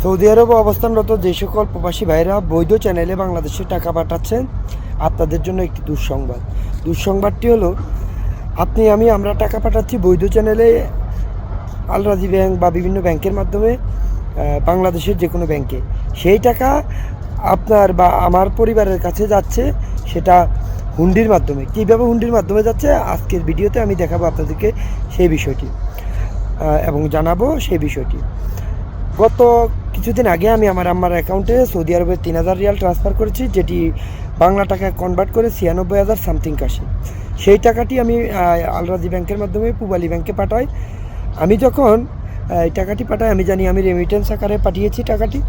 Saudi আরবে অবস্থানরত যে সকল প্রবাসী ভাইরা বৈধ চ্যানেলে বাংলাদেশে টাকা পাঠাচ্ছেন, আপনাদের জন্য একটি দুঃসংবাদ। দুঃসংবাদটি হলো, আমরা টাকা পাঠাচ্ছি বৈধ চ্যানেলে আল রাজি ব্যাংক বা বিভিন্ন ব্যাংকের মাধ্যমে, বাংলাদেশের যে কোনো ব্যাংকে। সেই টাকা আপনার বা আমার পরিবারের কাছে যাচ্ছে, সেটা হুন্ডির মাধ্যমে। কীভাবে হুন্ডির মাধ্যমে যাচ্ছে আজকের ভিডিওতে আমি দেখাবো আপনাদেরকে সেই বিষয়টি, এবং জানাবো সেই বিষয়টি। গত কিছুদিন আগে আমি আমার আম্মার অ্যাকাউন্টে সৌদি আরবের 3,000 রিয়াল ট্রান্সফার করেছি, যেটি বাংলা টাকায় কনভার্ট করে 96,000 সামথিং কাশি। সেই টাকাটি আমি আল রাজি ব্যাংকের মাধ্যমে পূবালী ব্যাংকে পাঠাই। আমি যখন এই টাকাটি পাঠাই, আমি জানি আমি রেমিটেন্স আকারে পাঠিয়েছি টাকাটি।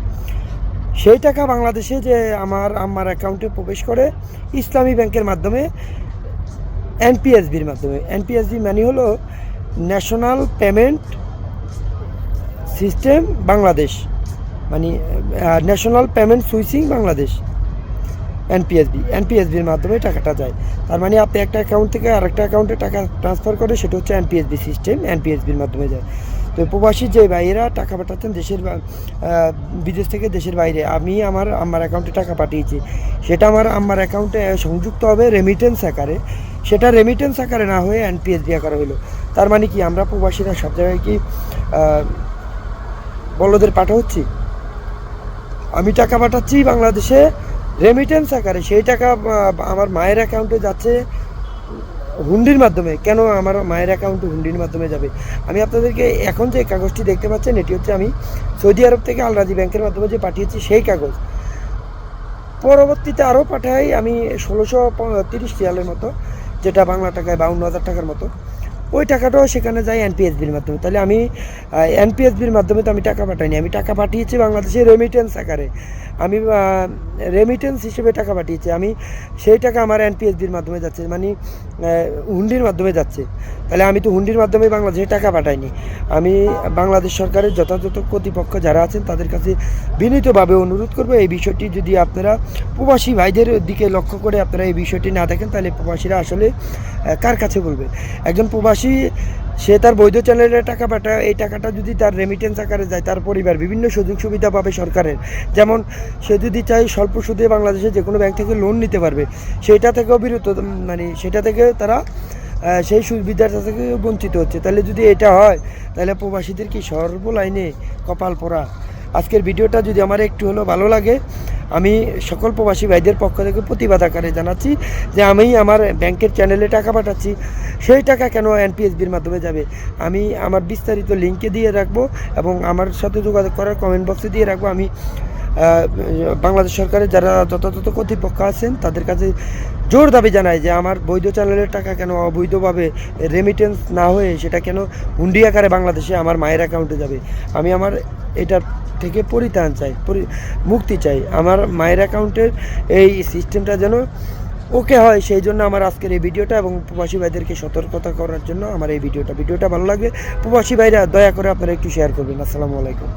সেই টাকা বাংলাদেশে যে আমার আম্মার অ্যাকাউন্টে প্রবেশ করে ইসলামী ব্যাংকের মাধ্যমে, এনপিএসবির মাধ্যমে। এনপিএসবি মানে হলো ন্যাশনাল পেমেন্ট সিস্টেম বাংলাদেশ, মানে ন্যাশনাল পেমেন্ট সুইচিং বাংলাদেশ, এনপিএসবির মাধ্যমে টাকাটা যায়। তার মানে আপনি একটা অ্যাকাউন্ট থেকে আরেকটা অ্যাকাউন্টে টাকা ট্রান্সফার করে, সেটা হচ্ছে এনপিএসবি সিস্টেম, এনপিএসবির মাধ্যমে যায়। তো প্রবাসী যে ভাইয়েরা টাকা পাঠাচ্ছেন বিদেশ থেকে দেশের বাইরে, আমি আমার আম্মার অ্যাকাউন্টে টাকা পাঠিয়েছি, সেটা আমার আম্মার অ্যাকাউন্টে সংযুক্ত হবে রেমিটেন্স আকারে। সেটা রেমিটেন্স আকারে না হয়ে এনপিএসবি আকারে হলো। তার মানে কি, আমরা প্রবাসীরা সব জায়গায় কি বলদের পাঠা হচ্ছি? আমি টাকা পাঠাচ্ছি বাংলাদেশে রেমিটেন্স আকারে, সেই টাকা আমার মায়ের অ্যাকাউন্টে যাচ্ছে হুন্ডির মাধ্যমে। কেন আমার মায়ের অ্যাকাউন্টে হুন্ডির মাধ্যমে যাবে? আমি আপনাদেরকে এখন যে কাগজটি দেখতে পাচ্ছেন, এটি হচ্ছে আমি সৌদি আরব থেকে আল রাজি ব্যাংকের মাধ্যমে যে পাঠিয়েছি সেই কাগজ। পরবর্তীতে আরও পাঠাই আমি 1630 রিয়ালের মতো, যেটা বাংলা টাকায় 52,000 টাকার মতো। ওই টাকাটাও সেখানে যায় এনপিএসবির মাধ্যমে। তাহলে আমি এনপিএসবির মাধ্যমে তো আমি টাকা পাঠাইনি, আমি টাকা পাঠিয়েছি বাংলাদেশে রেমিটেন্স আকারে। আমি রেমিটেন্স হিসেবে টাকা পাঠিয়েছি। আমি সেই টাকা আমার এনপিএসবির মাধ্যমে যাচ্ছে, মানে হুন্ডির মাধ্যমে যাচ্ছে। তাহলে আমি তো হুন্ডির মাধ্যমে বাংলাদেশে টাকা পাঠাইনি। আমি বাংলাদেশ সরকারের যথাযথ কর্তৃপক্ষ যারা আছেন তাদের কাছে বিনীতভাবে অনুরোধ করবো, এই বিষয়টি যদি আপনারা প্রবাসী ভাইদের দিকে লক্ষ্য করে আপনারা এই বিষয়টি না দেখেন, তাহলে প্রবাসীরা আসলে কার কাছে বলবে? একজন প্রবাসী, সে তার বৈধ চ্যানেলে টাকা পাঠায়, এই টাকাটা যদি তার রেমিটেন্স আকারে যায়, তার পরিবার বিভিন্ন সুযোগ সুবিধা পাবে সরকারের। যেমন সে যদি চায় স্বল্প সুদে বাংলাদেশে যে কোনো ব্যাংক থেকে লোন নিতে পারবে, সেটা থেকেও বিরত, মানে সেটা থেকে তারা সেই সুবিধাটা থেকে বঞ্চিত হচ্ছে। তাহলে যদি এটা হয়, তাহলে প্রবাসীদের কি সর্বলাইনে কপাল পোড়া। আজকের ভিডিওটা যদি আমার একটু হলেও ভালো লাগে, আমি সকল প্রবাসী ভাইদের পক্ষ থেকে প্রতিবাদ আকারে জানাচ্ছি যে আমি আমার ব্যাংকের চ্যানেলে টাকা পাঠাচ্ছি, সেই টাকা কেন এনপিএসবির মাধ্যমে যাবে? আমি আমার বিস্তারিত লিঙ্কে দিয়ে রাখবো, এবং আমার সাথে যোগাযোগ করার কমেন্ট বক্সে দিয়ে রাখবো। আমি বাংলাদেশ সরকারের যারা যথাযথ কর্তৃপক্ষ আছেন তাদের কাছে জোর দাবি জানাই যে আমার বৈধ চ্যানেলের টাকা কেন অবৈধভাবে রেমিটেন্স না হয়ে সেটা কেন হুন্ডি আকারে বাংলাদেশে আমার মায়ের অ্যাকাউন্টে যাবে। আমি আমার এটার থেকে পরিত্রাণ চাই, মুক্তি চাই। আমার মায়ের অ্যাকাউন্টের এই সিস্টেমটা যেন ওকে হয়, সেই জন্য আমার আজকের এই ভিডিওটা, এবং প্রবাসী ভাইদেরকে সতর্কতা করার জন্য আমার এই ভিডিওটা ভালো লাগে। প্রবাসী ভাইরা দয়া করে আপনারা একটু শেয়ার করবেন। আসসালামু আলাইকুম।